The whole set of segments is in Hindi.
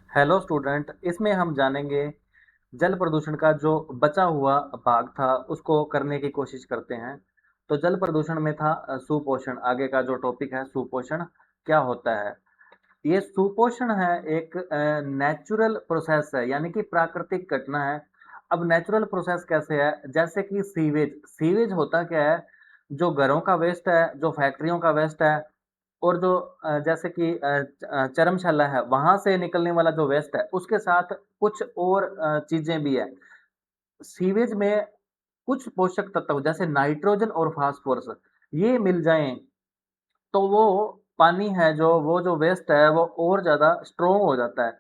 हेलो स्टूडेंट, इसमें हम जानेंगे जल प्रदूषण का जो बचा हुआ भाग था उसको करने की कोशिश करते हैं। तो जल प्रदूषण में था सुपोषण। आगे का जो टॉपिक है सुपोषण क्या होता है। ये सुपोषण है एक नेचुरल प्रोसेस है, यानी कि प्राकृतिक घटना है। अब नेचुरल प्रोसेस कैसे है, जैसे कि सीवेज। सीवेज होता क्या है, जो घरों का वेस्ट है, जो फैक्ट्रियों का वेस्ट है, और जो जैसे कि चर्मशाला है, वहां से निकलने वाला जो वेस्ट है, उसके साथ कुछ और चीजें भी है। सीवेज में कुछ पोषक तत्व जैसे नाइट्रोजन और फास्फोरस ये मिल जाएं तो वो पानी है, जो वो जो वेस्ट है वो और ज़्यादा स्ट्रॉन्ग हो जाता है,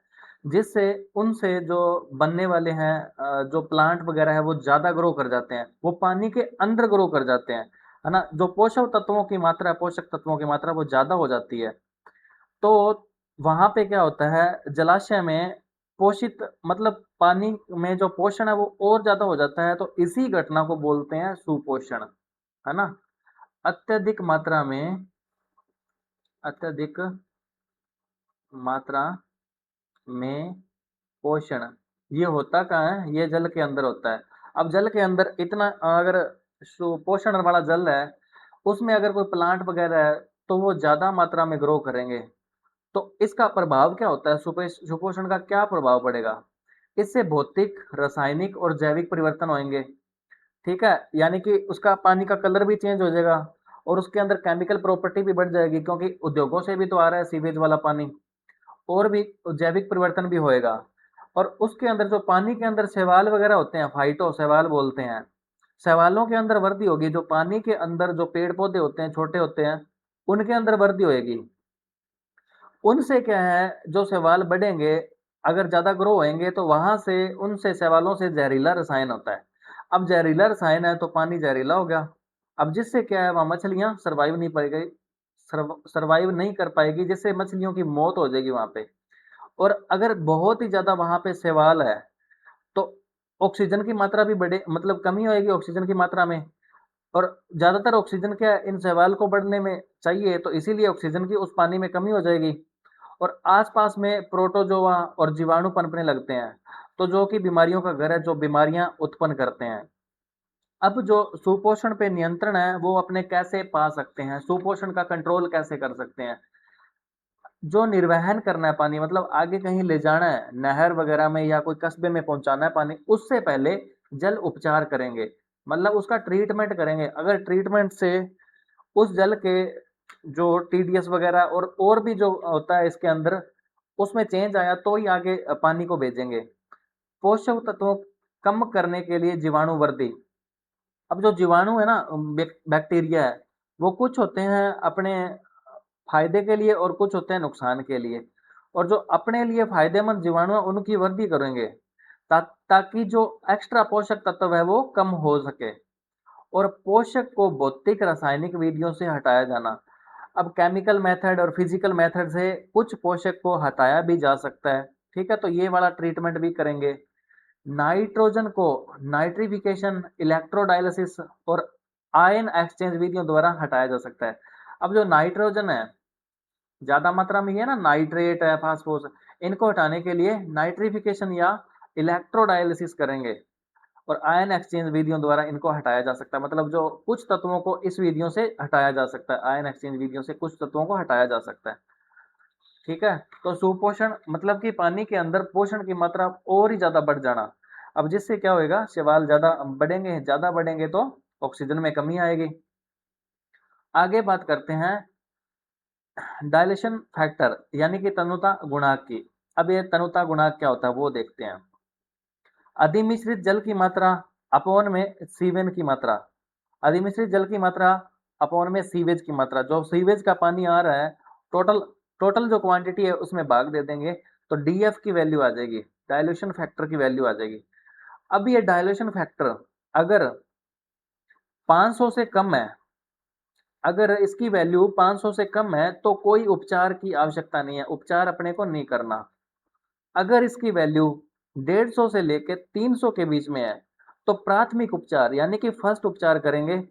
जिससे उनसे जो बनने वाले हैं जो प्लांट वगैरह है वो ज़्यादा ग्रो कर जाते हैं, वो पानी के अंदर ग्रो कर जाते हैं, है ना। जो पोषक तत्वों की मात्रा वो ज़्यादा हो जाती है। तो वहाँ पे क्या होता है, जलाशय में पोषित मतलब पानी में जो पोषण है वो और ज़्यादा हो जाता है, तो इसी घटना को बोलते हैं सुपोषण, है ना। अत्यधिक मात्रा में अत्यधिक मात्रा में पोषण ये होता कहाँ है, ये जल के अंदर होता है। अब जल के अंदर इतना अगर सुपोषण वाला जल है, उसमें अगर कोई प्लांट वगैरह है तो वो ज्यादा मात्रा में ग्रो करेंगे। तो इसका प्रभाव क्या होता है, सुपोषण का क्या प्रभाव पड़ेगा। इससे भौतिक, रासायनिक और जैविक परिवर्तन होंगे। ठीक है, यानी कि उसका पानी का कलर भी चेंज हो जाएगा, और उसके अंदर केमिकल प्रॉपर्टी भी बढ़ जाएगी, क्योंकि उद्योगों से भी तो आ रहा है सीवेज वाला पानी। और भी जैविक परिवर्तन भी होएगा। और उसके अंदर जो पानी के अंदर शैवाल वगैरह होते हैं, फाइटो शैवाल बोलते हैं, शैवालों के अंदर वृद्धि होगी। जो पानी के अंदर जो पेड़ पौधे होते हैं, छोटे होते हैं, उनके अंदर वृद्धि होएगी। उनसे क्या है, जो शैवाल बढ़ेंगे, अगर ज्यादा ग्रो होंगे तो वहां से उनसे शैवालों से जहरीला रसायन होता है। अब जहरीला रसायन है तो पानी जहरीला हो गया। अब जिससे क्या है, वहां मछलियां सर्वाइव नहीं पाएगी, सर्वाइव नहीं कर पाएगी, जिससे मछलियों की मौत हो जाएगी वहां पे। और अगर बहुत ही ज़्यादा वहाँ पे शैवाल है, तो ऑक्सीजन की मात्रा भी बढ़े, मतलब कमी होएगी ऑक्सीजन की मात्रा में। और ज़्यादातर ऑक्सीजन क्या है, इन शैवाल को बढ़ने में चाहिए, तो इसीलिए ऑक्सीजन की उस पानी में कमी हो जाएगी। और आस-पास में प्रोटोजोआ और जीवाणु पनपने लगते हैं, तो जो कि बीमारियों का घर है, जो बीमारियाँ उत्पन्न करते हैं। अब जो सुपोषण पे नियंत्रण है, वो अपने कैसे पा सकते हैं, सुपोषण का कंट्रोल कैसे कर सकते हैं। जो निर्वहन करना है पानी, मतलब आगे कहीं ले जाना है, नहर वगैरह में या कोई कस्बे में पहुंचाना है पानी, उससे पहले जल उपचार करेंगे, मतलब उसका ट्रीटमेंट करेंगे। अगर ट्रीटमेंट से उस जल के जो टीडीएस वगैरह और भी जो होता है इसके अंदर, उसमें चेंज आया तो ही आगे पानी को भेजेंगे। पोषक तत्वों कम करने के लिए जीवाणु वृद्धि। अब जो जीवाणु है ना, बैक्टीरिया है, वो कुछ होते हैं अपने फायदे के लिए और कुछ होते हैं नुकसान के लिए। और जो अपने लिए फायदेमंद जीवाणु है उनकी वृद्धि करेंगे, ताकि जो एक्स्ट्रा पोषक तत्व है वो कम हो सके। और पोषक को भौतिक रासायनिक विधियों से हटाया जाना। अब केमिकल मेथड और फिजिकल मेथड से कुछ पोषक को हटाया भी जा सकता है। ठीक है, तो ये वाला ट्रीटमेंट भी करेंगे। नाइट्रोजन को नाइट्रिफिकेशन, इलेक्ट्रोडायलिसिस और आयन एक्सचेंज विधियों द्वारा हटाया जा सकता है। अब जो नाइट्रोजन है, ज़्यादा मात्रा में ये ना नाइट्रेट है, फास्फोरस, इनको हटाने के लिए नाइट्रिफिकेशन या इलेक्ट्रोडायलिसिस करेंगे। और आयन एक्सचेंज विधियों द्वारा इनको हटाया जा सकता है, मतलब जो कुछ तत्वों को इस विधियों से हटाया जा सकता है, आयन एक्सचेंज विधियों से कुछ तत्वों को हटाया जा सकता है। ठीक है, तो सुपोषण मतलब कि पानी के अंदर पोषण की मात्रा और ही ज्यादा बढ़ जाना। अब जिससे क्या होएगा, शैवाल ज्यादा बढ़ेंगे तो ऑक्सीजन में कमी आएगी। आगे बात करते हैं डायलेशन फैक्टर, यानी कि तनुता गुणांक की। अब ये तनुता गुणांक क्या होता है वो देखते हैं। अधिमिश्रित जल की मात्रा अपवन में सीवेन की मात्रा। अधिमिश्रित जल की मात्रा अपवन में सीवेज की मात्रा। जो सीवेज का पानी आ रहा है, टोटल टोटल जो क्वांटिटी है उसमें भाग दे देंगे, तो डीएफ की वैल्यू आ जाएगी, डायल्यूशन फैक्टर की वैल्यू आ जाएगी। अब ये डायल्यूशन फैक्टर अगर 500 से कम है, अगर इसकी वैल्यू 500 से कम है तो कोई उपचार की आवश्यकता नहीं है, उपचार अपने को नहीं करना। अगर इसकी वैल्यू 150 से लेके 300 के बीच में है, तो प्राथमिक उपचार यानी कि फर्स्ट उपचार करेंगे,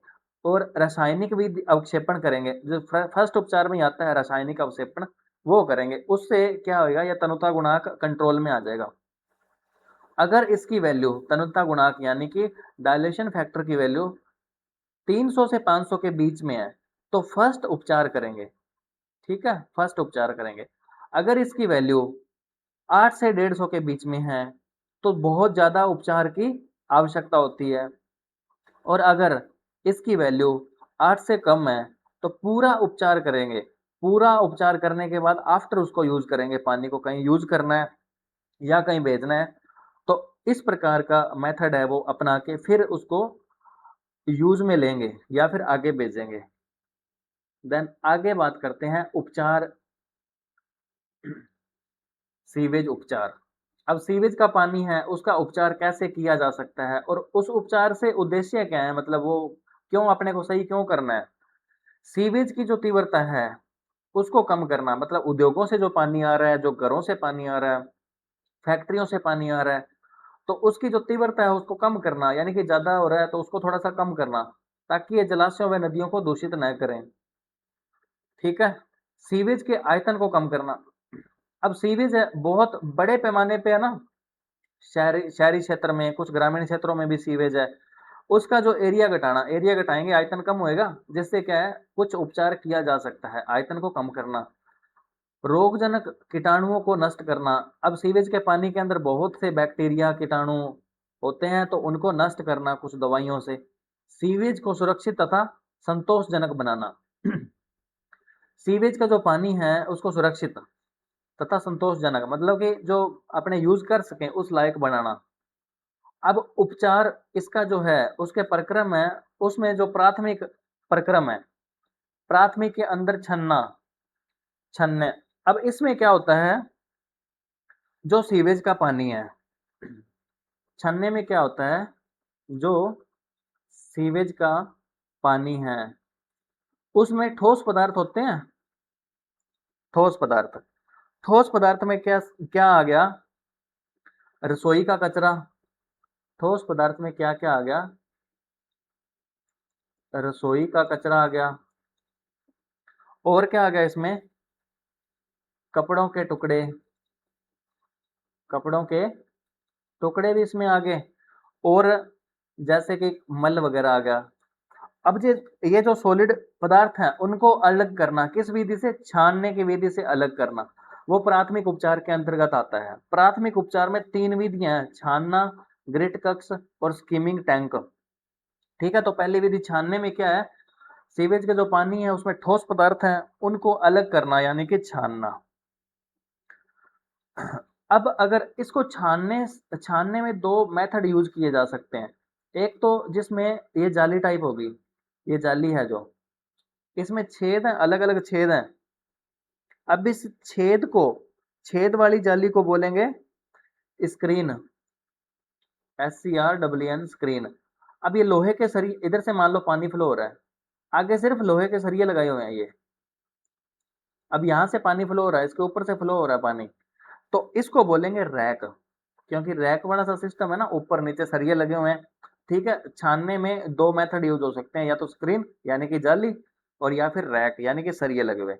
और रासायनिक विधि अवक्षेपण करेंगे। जो फर्स्ट उपचार में आता है रासायनिक अवक्षेपण, वो करेंगे, उससे क्या होएगा, यह तनुता गुणांक कंट्रोल में आ जाएगा। अगर इसकी वैल्यू तनुता गुणांक यानी कि डायलेशन फैक्टर की वैल्यू 300 से 500 के बीच में है तो फर्स्ट उपचार करेंगे। ठीक है, फर्स्ट उपचार करेंगे। अगर इसकी वैल्यू 8 से 150 के बीच में है तो बहुत ज्यादा उपचार की आवश्यकता होती है, और अगर इसकी वैल्यू 8 से कम है तो पूरा उपचार करेंगे। पूरा उपचार करने के बाद आफ्टर उसको यूज करेंगे, पानी को कहीं यूज करना है या कहीं भेजना है, तो इस प्रकार का मेथड है वो अपना के फिर उसको यूज में लेंगे या फिर आगे भेजेंगे। देन आगे बात करते हैं उपचार, सीवेज उपचार। अब सीवेज का पानी है उसका उपचार कैसे किया जा सकता है और उस उपचार से उद्देश्य क्या है, मतलब वो क्यों अपने को सही क्यों करना है। सीवेज की जो तीव्रता है उसको कम करना, मतलब उद्योगों से जो पानी आ रहा है, जो घरों से पानी आ रहा है, फैक्ट्रियों से पानी आ रहा है, तो उसकी जो तीव्रता है उसको कम करना, यानी कि ज्यादा हो रहा है तो उसको थोड़ा सा कम करना, ताकि ये जलाशयों व नदियों को दूषित न करें। ठीक है, सीवेज के आयतन को कम करना। अब सीवेज है बहुत बड़े पैमाने पे है ना, शहरी शहरी क्षेत्र में, कुछ ग्रामीण क्षेत्रों में भी सीवेज है, उसका जो एरिया घटाना, एरिया घटाएंगे आयतन कम होएगा, जिससे क्या है कुछ उपचार किया जा सकता है, आयतन को कम करना। रोगजनक कीटाणुओं को नष्ट करना। अब सीवेज के पानी के अंदर बहुत से बैक्टीरिया कीटाणु होते हैं तो उनको नष्ट करना कुछ दवाइयों से। सीवेज को सुरक्षित तथा संतोषजनक बनाना। सीवेज का जो पानी है उसको सुरक्षित तथा संतोषजनक, मतलब कि जो अपने यूज कर सकें उस लायक बनाना। अब उपचार इसका जो है उसके प्रक्रम है, उसमें जो प्राथमिक प्रक्रम है, प्राथमिक के अंदर छन्ना, छन्ने। अब इसमें क्या होता है, जो सीवेज का पानी है, छन्ने में क्या होता है, जो सीवेज का पानी है उसमें ठोस पदार्थ होते हैं, ठोस पदार्थ। ठोस पदार्थ में क्या क्या आ गया, रसोई का कचरा। ठोस पदार्थ में क्या क्या आ गया, रसोई का कचरा आ गया, और क्या आ गया इसमें, कपड़ों के टुकड़े, कपड़ों के टुकड़े भी इसमें आ गए, और जैसे कि मल वगैरह आ गया। अब ये जो सॉलिड पदार्थ हैं उनको अलग करना किस विधि से, छानने की विधि से अलग करना, वो प्राथमिक उपचार के अंतर्गत आता है। प्राथमिक उपचार में 3 विधियां हैं, छानना, ग्रिट कक्ष और स्कीमिंग टैंक। ठीक है, तो पहली विधि छानने में क्या है, सीवेज का जो पानी है उसमें ठोस पदार्थ है उनको अलग करना यानी कि छानना। अब अगर इसको छानने छानने में 2 मेथड यूज किए जा सकते हैं। एक तो जिसमें ये जाली टाइप होगी, ये जाली है जो, इसमें छेद हैं, अलग अलग छेद हैं। अब इस छेद को, छेद वाली जाली को बोलेंगे स्क्रीन, SCREEN स्क्रीन। अब ये लोहे के सरिये, इधर से मान लो पानी फ्लो हो रहा है, आगे सिर्फ लोहे के सरिये लगाए हुए हैं ये, अब यहाँ से पानी फ्लो हो रहा है, इसके ऊपर से फ्लो हो रहा है पानी, तो इसको बोलेंगे रैक, क्योंकि रैक वाला सा सिस्टम है ना, ऊपर नीचे सरिये लगे हुए हैं। ठीक है, छानने में 2 मेथड यूज हो सकते हैं, या तो स्क्रीन यानी कि जाली, और या फिर रैक यानी कि सरिये लगे हुए।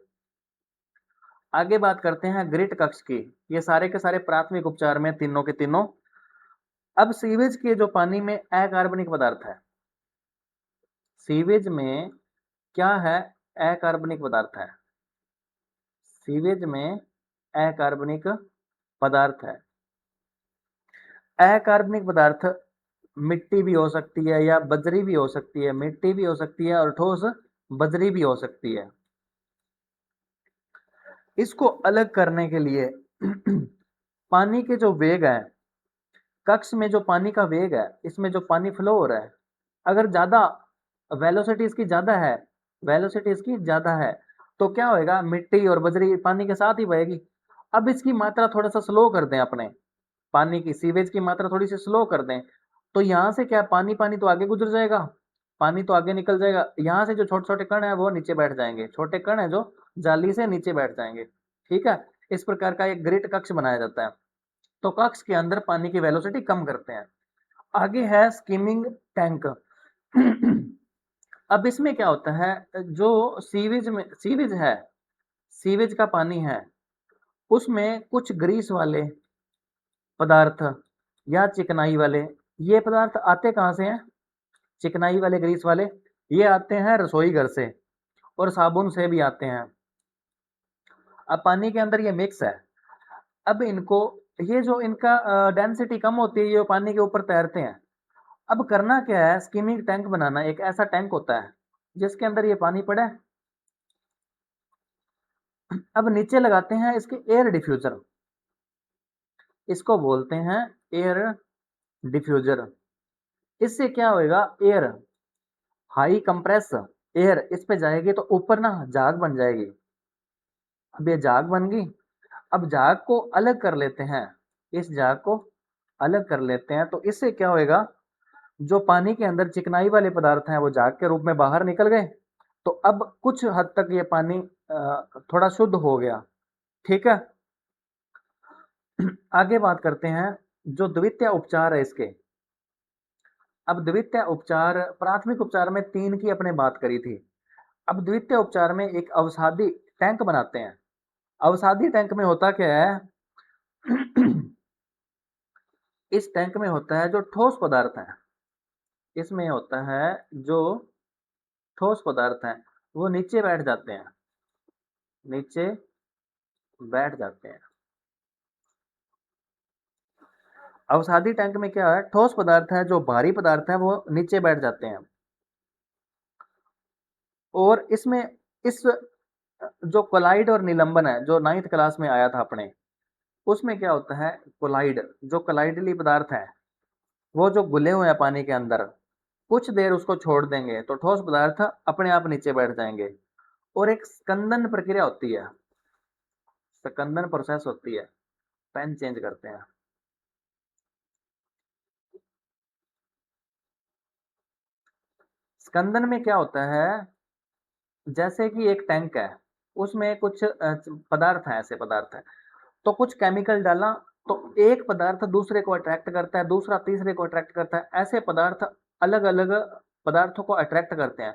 आगे बात करते हैं ग्रिट कक्ष की। ये सारे के सारे प्राथमिक उपचार में तीनों के तीनों। अब सीवेज के जो पानी में अकार्बनिक पदार्थ है, सीवेज में क्या है, अकार्बनिक पदार्थ है, सीवेज में अकार्बनिक पदार्थ है। अकार्बनिक पदार्थ मिट्टी भी हो सकती है या बजरी भी हो सकती है, मिट्टी भी हो सकती है और ठोस बजरी भी हो सकती है। इसको अलग करने के लिए पानी के जो वेग है, कक्ष में जो पानी का वेग है, इसमें जो पानी फ्लो हो रहा है, अगर ज्यादा वेलोसिटी इसकी ज्यादा है, वेलोसिटी इसकी ज्यादा है, तो क्या होएगा, मिट्टी और बजरी पानी के साथ ही बहेगी। अब इसकी मात्रा थोड़ा सा स्लो कर दें, अपने पानी की, सीवेज की मात्रा थोड़ी सी स्लो कर दें, तो यहाँ से क्या, पानी पानी तो आगे गुजर जाएगा, पानी तो आगे निकल जाएगा, यहाँ से जो छोटे छोटे कण है वो नीचे बैठ जाएंगे, छोटे कण है जो जाली से नीचे बैठ जाएंगे। ठीक है, इस प्रकार का एक ग्रिट कक्ष बनाया जाता है, तो कक्ष के अंदर पानी की वेलोसिटी कम करते हैं। आगे है स्कीमिंग टैंक। अब इसमें क्या होता है, जो सीवेज में, सीवेज है, सीवेज का पानी है, उसमें कुछ ग्रीस वाले पदार्थ या चिकनाई वाले, ये पदार्थ आते कहाँ से हैं? चिकनाई वाले, ग्रीस वाले, ये आते हैं रसोई घर से और साबुन से भी आते हैं। अब पानी के अंदर ये मिक्स है। अब इनको, ये जो इनका डेंसिटी कम होती है, ये पानी के ऊपर तैरते हैं। अब करना क्या है, स्कीमिंग टैंक बनाना। एक ऐसा टैंक होता है जिसके अंदर ये पानी पड़ा है। अब नीचे लगाते हैं इसके एयर डिफ्यूजर, इसको बोलते हैं एयर डिफ्यूजर। इससे क्या होएगा, एयर हाई कंप्रेस एयर इस पे जाएगी तो ऊपर ना झाग बन जाएगी। अब ये झाग बन गई। अब झाग को अलग कर लेते हैं, इस झाग को अलग कर लेते हैं, तो इससे क्या होएगा, जो पानी के अंदर चिकनाई वाले पदार्थ हैं वो झाग के रूप में बाहर निकल गए। तो अब कुछ हद तक ये पानी थोड़ा शुद्ध हो गया। ठीक है। आगे बात करते हैं जो द्वितीय उपचार है इसके। अब द्वितीय उपचार, प्राथमिक उपचार में 3 की अपने बात करी थी। अब द्वितीय उपचार में एक अवसादी टैंक बनाते हैं। अवसादी टैंक में होता क्या है, इस टैंक में होता है जो ठोस पदार्थ है, इसमें होता है जो ठोस पदार्थ हैं वो नीचे बैठ जाते हैं, नीचे बैठ जाते हैं। अवसादी टैंक में क्या है, ठोस पदार्थ है, जो भारी पदार्थ है वो नीचे बैठ जाते हैं। और इसमें इस जो कोलाइड और निलंबन है, जो 9th क्लास में आया था अपने, उसमें क्या होता है, कोलाइड, जो कोलाइडली पदार्थ है वो जो घुले हुए हैं पानी के अंदर, कुछ देर उसको छोड़ देंगे तो ठोस पदार्थ अपने आप नीचे बैठ जाएंगे। और एक स्कंदन प्रक्रिया होती है, स्कंदन प्रोसेस होती है। पेन चेंज करते हैं। स्कंदन में क्या होता है, जैसे कि एक टैंक है, उसमें कुछ पदार्थ हैं, ऐसे पदार्थ हैं, तो कुछ केमिकल डाला तो एक पदार्थ दूसरे को अट्रैक्ट करता है, दूसरा तीसरे को अट्रैक्ट करता है। ऐसे पदार्थ अलग अलग पदार्थों को अट्रैक्ट करते हैं।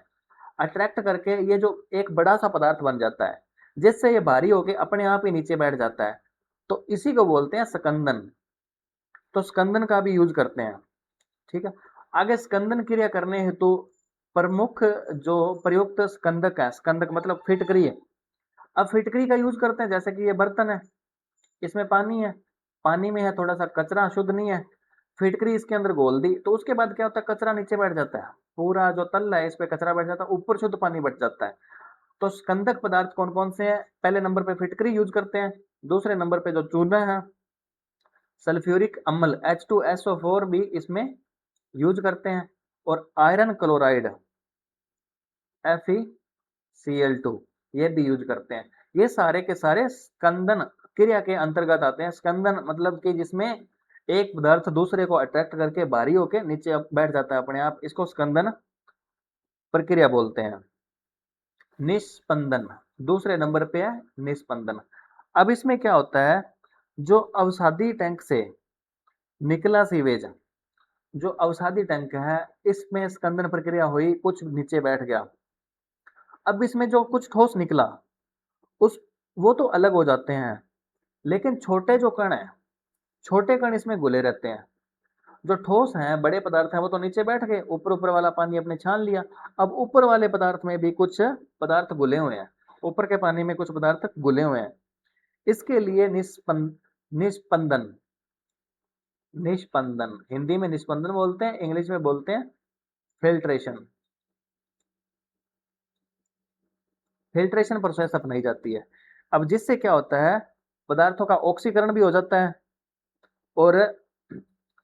अट्रैक्ट करके ये जो एक बड़ा सा पदार्थ बन जाता है, जिससे ये भारी होके अपने आप ही नीचे बैठ जाता है, तो इसी को बोलते हैं स्कंदन। तो स्कंदन का भी यूज करते हैं। ठीक है। आगे स्कंदन क्रिया करने हेतु प्रमुख जो प्रयुक्त स्कंदक है, स्कंदक मतलब फिटकरी है। अब फिटकरी का यूज करते हैं, जैसे कि ये बर्तन है, इसमें पानी है, पानी में है थोड़ा सा कचरा, शुद्ध नहीं है, फिटकरी इसके अंदर घोल दी तो उसके बाद क्या होता है, कचरा नीचे बैठ जाता है, पूरा जो तल है इस पे कचरा बैठ जाता है, ऊपर शुद्ध पानी बच जाता है। तो स्कंदक पदार्थ कौन कौन से हैं, पहले नंबर पे फिटकरी यूज करते हैं, दूसरे नंबर पे जो चूना है, सल्फ्यूरिक अम्ल H2SO4 भी इसमें यूज करते हैं, और आयरन क्लोराइड FeCl2 ये भी यूज करते हैं। ये सारे के सारे स्कंदन क्रिया के अंतर्गत आते हैं। स्कंदन मतलब कि जिसमें एक पदार्थ दूसरे को अट्रैक्ट करके भारी होके नीचे बैठ जाता है अपने आप, इसको स्कंदन प्रक्रिया बोलते हैं। निस्पंदन दूसरे नंबर पे है, निस्पंदन। अब इसमें क्या होता है, जो अवसादी टैंक से निकला सीवेज, जो अवसादी टैंक है, इसमें स्कंदन प्रक्रिया हुई, कुछ नीचे बैठ गया। अब इसमें जो कुछ ठोस निकला, उस वो तो अलग हो जाते हैं, लेकिन छोटे जो कण है, छोटे कण इसमें घुले रहते हैं। जो ठोस हैं, बड़े पदार्थ हैं, वो तो नीचे बैठ गए, ऊपर ऊपर वाला पानी अपने छान लिया। अब ऊपर वाले पदार्थ में भी कुछ पदार्थ घुले हुए हैं, ऊपर के पानी में कुछ पदार्थ घुले हुए हैं। इसके लिए निस्पंदन, निष्पंदन हिंदी में निस्पंदन बोलते हैं, इंग्लिश में बोलते हैं फिल्ट्रेशन। फिल्ट्रेशन प्रोसेस अपनाई जाती है। अब जिससे क्या होता है, पदार्थों का ऑक्सीकरण भी हो जाता है, और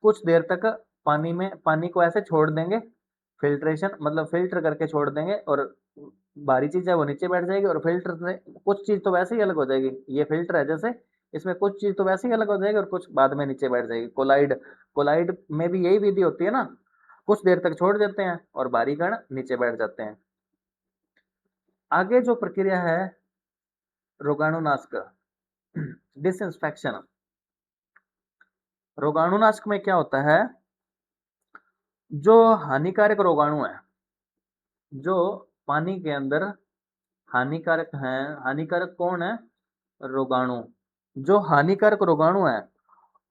कुछ देर तक पानी में, पानी को ऐसे छोड़ देंगे, फिल्ट्रेशन मतलब फिल्टर करके छोड़ देंगे, और भारी चीज है वो नीचे बैठ जाएगी, और फिल्टर से कुछ चीज तो वैसे ही अलग हो जाएगी। ये फिल्टर है जैसे, इसमें कुछ चीज तो वैसे ही अलग हो जाएगी और कुछ बाद में नीचे बैठ जाएगी। कोलाइड, कोलाइड में भी यही विधि होती है ना, कुछ देर तक छोड़ देते हैं और भारी कण नीचे बैठ जाते हैं। आगे जो प्रक्रिया है रोगाणुनाशक, डिसइंफेक्शन। रोगाणुनाशक में क्या होता है, जो हानिकारक रोगाणु है, जो पानी के अंदर हानिकारक हैं, हानिकारक कौन है, रोगाणु, जो हानिकारक रोगाणु हैं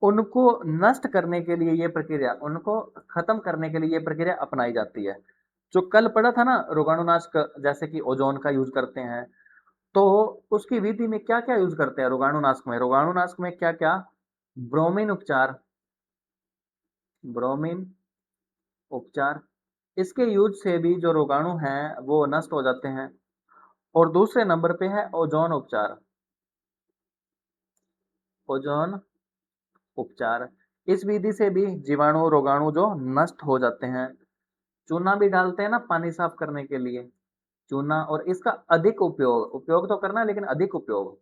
उनको नष्ट करने के लिए ये प्रक्रिया, उनको खत्म करने के लिए ये प्रक्रिया अपनाई जाती है। जो कल पढ़ा था ना रोगाणुनाशक, जैसे कि ओजोन का यूज करते हैं, तो उसकी विधि में क्या क्या यूज करते हैं रोगाणुनाशक में? रोगाणुनाशक में क्या क्या? ब्रोमीन उपचार, ब्रोमीन उपचार, इसके यूज से भी जो रोगाणु हैं वो नष्ट हो जाते हैं। और दूसरे नंबर पे है ओजोन उपचार, ओजोन उपचार, इस विधि से भी जीवाणु रोगाणु जो नष्ट हो जाते हैं। चूना भी डालते हैं ना पानी साफ करने के लिए, चूना, और इसका अधिक उपयोग, उपयोग तो करना है लेकिन अधिक उपयोग।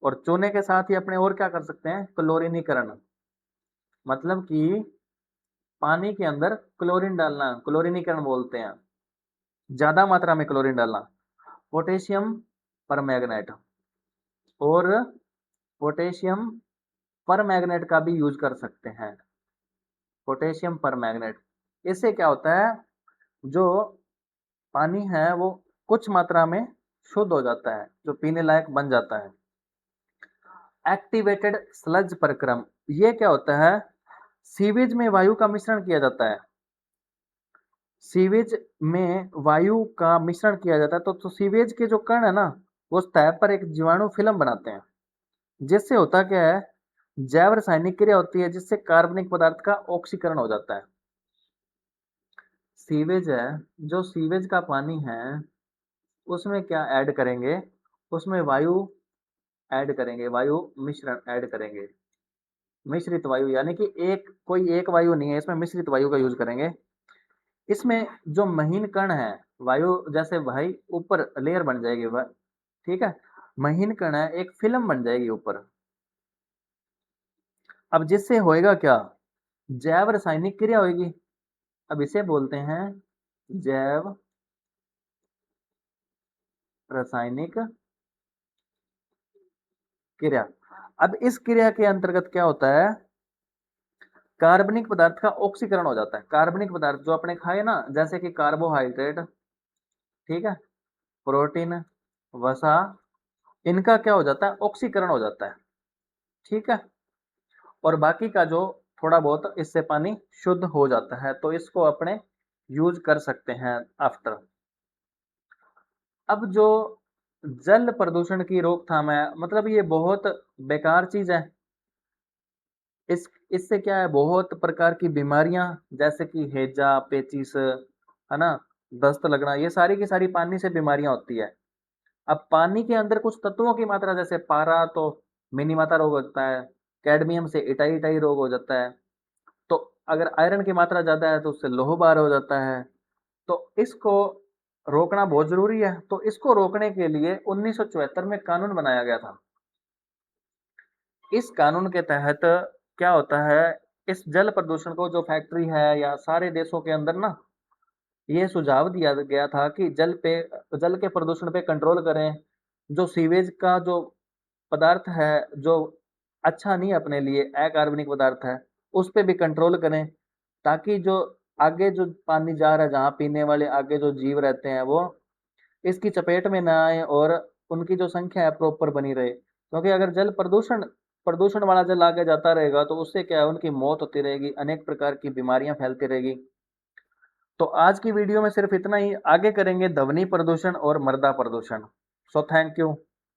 और चूने के साथ ही अपने और क्या कर सकते हैं? क्लोरीनीकरण, मतलब कि पानी के अंदर क्लोरीन डालना, क्लोरीनीकरण बोलते हैं, ज्यादा मात्रा में क्लोरीन डालना। पोटेशियम परमैंगनेट, और पोटेशियम परमैंगनेट का भी यूज कर सकते हैं, पोटेशियम परमैंगनेट। इससे क्या होता है, जो पानी है वो कुछ मात्रा में शुद्ध हो जाता है, जो पीने लायक बन जाता है। एक्टिवेटेड स्लज प्रक्रम, ये क्या होता है? सीवेज में वायु का मिश्रण किया जाता है, सीवेज में वायु का मिश्रण किया जाता है, तो सीवेज के जो कण है ना, वो सतह पर एक जीवाणु फिल्म बनाते हैं, जिससे होता क्या है, जैव रासायनिक क्रिया होती है, जिससे कार्बनिक पदार्थ का ऑक्सीकरण हो जाता है। सीवेज है, जो सीवेज का पानी है उसमें क्या ऐड करेंगे? उसमें वायु ऐड करेंगे, वायु मिश्रण ऐड करेंगे, मिश्रित वायु, यानी कि एक कोई एक वायु नहीं है इसमें, मिश्रित वायु का यूज करेंगे। इसमें जो महीन कण है, वायु जैसे भाई ऊपर लेयर बन जाएगी ठीक है, महीन कण है, एक फिल्म बन जाएगी ऊपर। अब जिससे होएगा क्या? जैव रासायनिक क्रिया होगी। अब इसे बोलते हैं जैव रासायनिक क्रिया। अब इस क्रिया के अंतर्गत क्या होता है, कार्बनिक पदार्थ का ऑक्सीकरण हो जाता है। कार्बनिक पदार्थ जो अपने खाए ना, जैसे कि कार्बोहाइड्रेट, ठीक है, प्रोटीन, वसा, इनका क्या हो जाता है? ऑक्सीकरण हो जाता है, ठीक है। और बाकी का जो थोड़ा बहुत, इससे पानी शुद्ध हो जाता है, तो इसको अपने यूज कर सकते हैं आफ्टर। अब जो जल प्रदूषण की रोकथाम है, मतलब ये बहुत बेकार चीज है। इससे क्या है, बहुत प्रकार की बीमारियां, जैसे कि हैजा, पेचिस, है ना, दस्त लगना, ये सारी की सारी पानी से बीमारियां होती है। अब पानी के अंदर कुछ तत्वों की मात्रा, जैसे पारा तो मिनीमाता रोग होता है, कैडमियम से इटाई इटाई रोग हो जाता है, तो अगर आयरन की मात्रा ज्यादा है तो उससे लोह बार हो जाता है। तो इसको रोकना बहुत जरूरी है। तो इसको रोकने के लिए 1974 में कानून बनाया गया था। इस कानून के तहत क्या होता है, इस जल प्रदूषण को, जो फैक्ट्री है या सारे देशों के अंदर ना, ये सुझाव दिया गया था कि जल के प्रदूषण पे कंट्रोल करें। जो सीवेज का जो पदार्थ है, जो अच्छा नहीं अपने लिए, अकार्बनिक पदार्थ है, उस पे भी कंट्रोल करें, ताकि जो आगे जो पानी जा रहा है, जहाँ पीने वाले आगे जो जीव रहते हैं, वो इसकी चपेट में ना आए, और उनकी जो संख्या है प्रॉपर बनी रहे। क्योंकि अगर जल प्रदूषण प्रदूषण वाला जल आगे जाता रहेगा, तो उससे क्या है, उनकी मौत होती रहेगी, अनेक प्रकार की बीमारियां फैलती रहेगी। तो आज की वीडियो में सिर्फ इतना ही, आगे करेंगे ध्वनि प्रदूषण और मृदा प्रदूषण। So thank you.